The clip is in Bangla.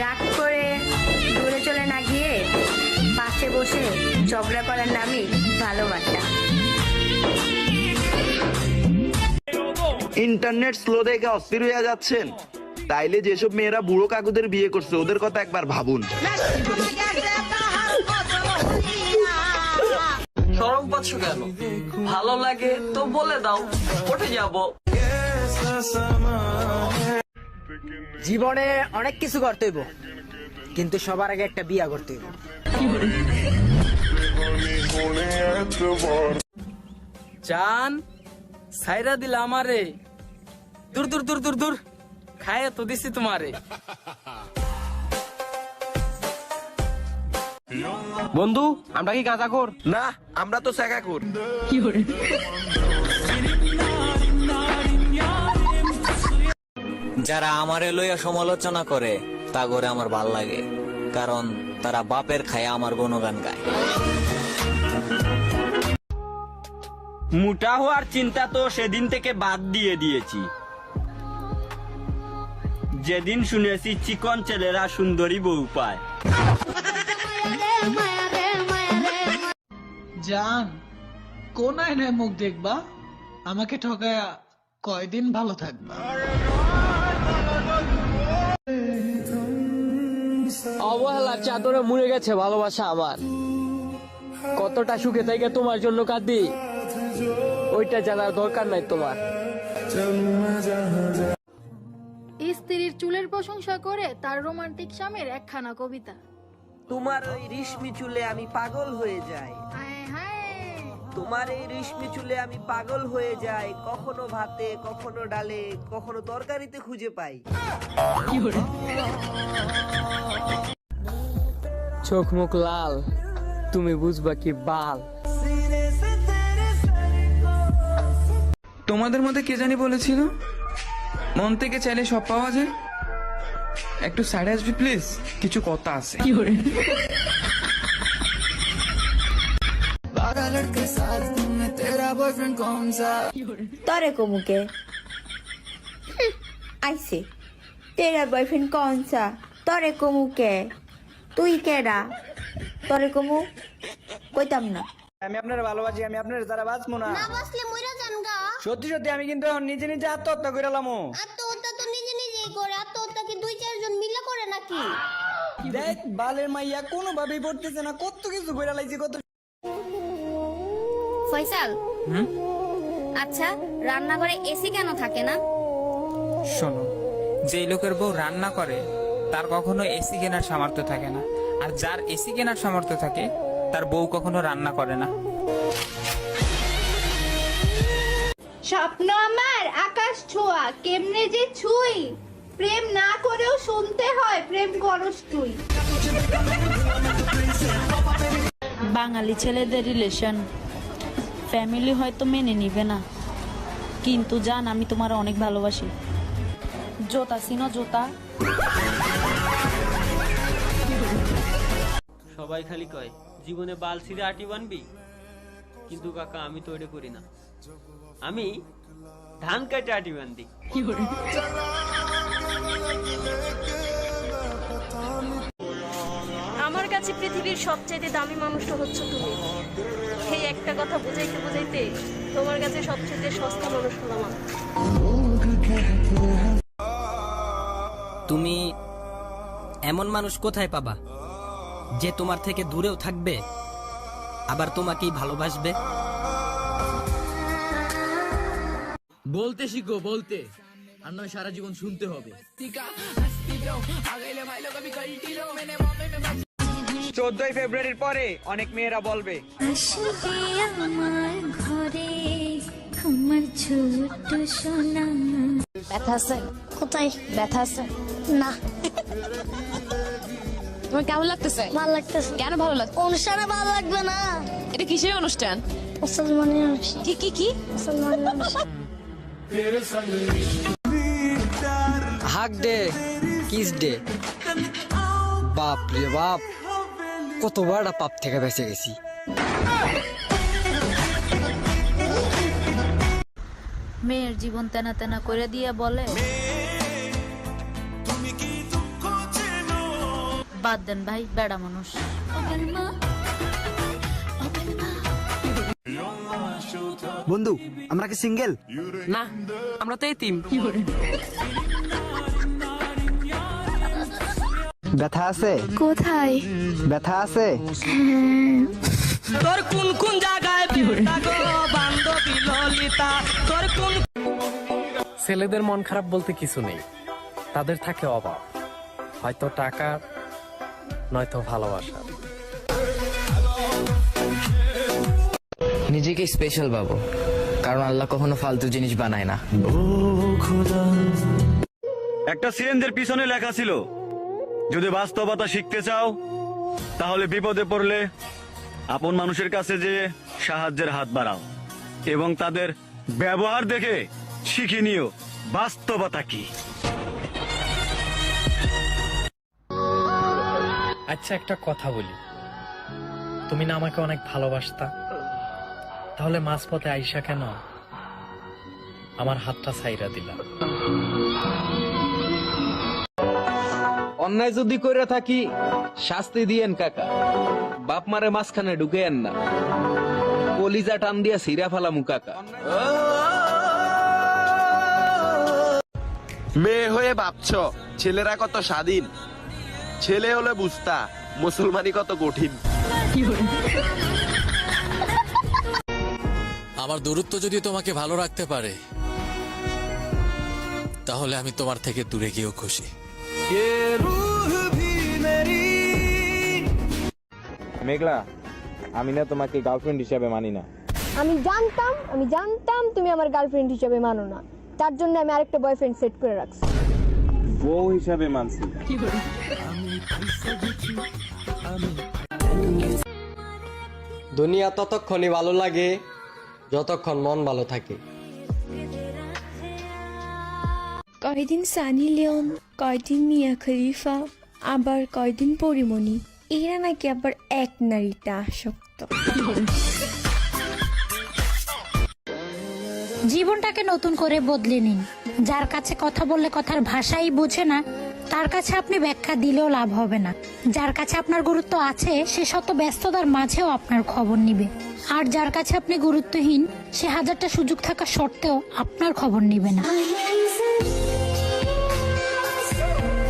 রাগ করে দূরে চলে না গিয়ে পাশে বসে ঝগড়া করার নামই ভালোবাসা। ইন্টারনেট স্লো দেখে অস্থির হয়ে যাচ্ছেন? তাইলে যেসব মেয়েরা বুড়ো কাকুদের বিয়ে করছে ওদের কথা একবার ভাবুন। শরম পাচ্ছ কেন? ভালো লাগে তো বলে দাও, উঠে যাব। জীবনে অনেক কিছু করতে হইব, কিন্তু সবার আগে একটা বিয়া করতে হইব। জান সাইরা দিলা আমারে, দূর দূর দূর দূর দূর, খায় তো দিছি তোমারে। বন্ধু আমরা কি গাঁজাখোর? না, আমরা তো শেখাকুর। যারা আমারে লইয়া সমালোচনা করে তা করে আমার ভাল লাগে, কারণ তারা বাপের খায় আমার গুণগান গায়। মোটা হওয়ার চিন্তা তো সেদিন থেকে বাদ দিয়ে দিয়েছি, যেদিন শুনেছি চিকন ছেলেরা সুন্দরী বউ পায়। জান কোন আয়নায় মুখ দেখবা? আমাকে ঠকায়া কয়দিন ভালো থাকবা? অবহেলার চাদরে মুড়ে গেছে ভালোবাসা আমার, কতটা সুখে থেকে তোমার জন্য কাঁদি ওইটা জানার দরকার নাই তোমার। স্ত্রীর চুলের প্রশংসা করে তার রোমান্টিক স্বামীর একখানা কবিতা। তোমার ওই রেশমি চুলে আমি পাগল হয়ে যাই, হায় হায়, তোমার এই রেশমি চুলে আমি পাগল হয়ে যাই, কখনো ভাতে কখনো ডালে কখনো তরকারিতে খুঁজে পাই। চোখ মুখ লাল, তুমি বুঝবা কি বাল। তোমাদের মধ্যে কে জানি বলেছিল মন থেকে চাইলে সব পাওয়া যায়? একটু সাইডে আসবি প্লিজ, কিছু কথা আছে। तोरे को मुके ऐसे तेरा बॉयफ्रेंड कौन सा? तोरे को मुके তুই কেডা? তোরে কমু কইতাম না। আমি আপনার ভালোবাসি, আমি আপনার দ্বারা বাঁচবো না। না বাসলে মইরা যান গা। সত্যি সত্যি আমি কিন্তু এখন নিজে নিজে আত্মহত্যা করে এলাম। আত্মহত্যা তো নিজে নিজেই করে, আত্মহত্যা কি দুই চারজন মিলে করে নাকি? দেখ বালের মাইয়া কোনো ভাবেই পড়তেছে না, কত কিছু করে লাইছি কত। ফয়সাল, আচ্ছা রান্নাঘরে এসি কেন থাকে না? শোনো, যে লোকের বউ রান্না করে তার কখনো এসি কেনার সামর্থ্য থাকে না, আর যার এসি কেনার সামর্থ্য থাকে তার বউ কখনো রান্না করে না। স্বপ্ন আমার আকাশ ছোঁয়া, কেমনে যে ছুঁই, প্রেম না করেও শুনতে হয় প্রেম করস তুই। বাঙালি ছেলেদের রিলেশন ফ্যামিলি হয়তো মেনে নিবে না, কিন্তু জান আমি তোমার অনেক ভালোবাসি। জোতা সিনো জোতা। সবাই খালি কয় জীবনে বাল ছিঁড়ে আটি বানবি, কিন্তু কাকা আমি তো এটা করি না, আমি ধান কাটে আটি বান্ধি। আমার কাছে পৃথিবীর সবচেয়ে দামি মানুষটা হচ্ছে তুমি। এই একটা কথা বুঝাইতে বুঝাইতে তোমার কাছে সবচেয়ে সস্তা মানুষ হলাম আমি। তুমি এমন মানুষ কোথায় পাবা যে তোমার থেকে দূরেও থাকবে আবার তোমাকেই ভালোবাসবে? বলতে শিখো বলতে, আর নয় সারা জীবন শুনতে হবে। 14 ফেব্রুয়ারির পরে অনেক মেয়েরা বলবে আসবে আমার ঘরে আমার ছোট সোনা। ব্যথা আছে কোথায়? ব্যথা আছে না। তোমার কেমন লাগতেছে? ভালো লাগতেছে। কেন ভালো লাগছে? অনুষ্ঠানে ভালো লাগবে না? এটা কিসের অনুষ্ঠান? মুসলমানের অনুষ্ঠান। কি কি কি? মুসলমানের অনুষ্ঠান। Hug day, kiss day. বাপ রে বাপ, কতবার পাপ থেকে বেঁচে গেছি। মেয়ের জীবন তেনা তেনা করে দিয়ে বলে বাদ দেন ভাই, বেড়া মানুষ। বন্ধু, আমরা কি সিঙ্গেল? না, আমরা তো এতিম। ব্যথা আছে? কোথায়? ব্যথা আছে? তোর কোন কোন জায়গায় বান্ধবী ললিতা, তোর কোন। ছেলেদের মন খারাপ বলতে কিছু নেই, তাদের থাকে অভাব, হয়তো টাকা নয়তো ভালোবাসা। নিজেকে স্পেশাল ভাবো, কারণ আল্লাহ কখনো ফালতু জিনিস বানায় না। একটা সিরিঞ্জের পিছনে লেখা ছিল, যদি বাস্তবতা শিখতে চাও তাহলে বিপদে পড়লে আপন মানুষের কাছে যে সাহায্যের হাত বাড়াও এবং তাদের ব্যবহার দেখে শিখে নিও বাস্তবতা কি। আচ্ছা, একটা কথা বলি, তুমি না আমাকে অনেক ভালোবাসতা, তাহলে মাঝপথে আইসা কেন আমার হাতটা ছাইরা দিলা? অন্যায় যদি করে থাকি শাস্তি দিয়েন কাকা, বাপ মারে মাঝখানে ঢুকেন না, কলিজা টান দিয়া সিরা ফালামু কাকা। মেয়ে হয়ে ভাবছ ছেলেরা কত স্বাধীন, ছেলে হলে বুঝতা মুসলমানি কত কঠিন। আমার দূরত্ব যদি তোমাকে ভালো রাখতে পারে, তাহলে আমি তোমার থেকে দূরে গিয়েও খুশি। মেঘলা, আমি না তোমাকে গার্লফ্রেন্ড হিসাবে মানি না। আমি জানতাম তুমি আমার গার্লফ্রেন্ড হিসেবে মানো না, তার জন্য আমি আরেকটা বয়ফ্রেন্ড সেট করে রাখছি। বউ হিসাবে মানছি। দুনিয়া ততক্ষণই ভালো লাগে যতক্ষণ মন ভালো থাকে। কয়দিন সানি লিওন, কয়দিন মিয়া খলিফা, আবার কয়দিন পরিমণি, এরা নাকি আবার এক নারীতে আসক্ত। জীবনটাকে নতুন করে বদলে নিন। যার কাছে কথা বললে কথার ভাষাই বোঝে না, তার কাছে আপনি ব্যাখ্যা দিলেও লাভ হবে না। যার কাছে আপনার গুরুত্ব আছে, সে শত ব্যস্ততার মাঝেও আপনার খবর নিবে। আর যার কাছে আপনি গুরুত্বহীন, সে হাজারটা সুযোগ থাকা সত্ত্বেও আপনার খবর নিবে না।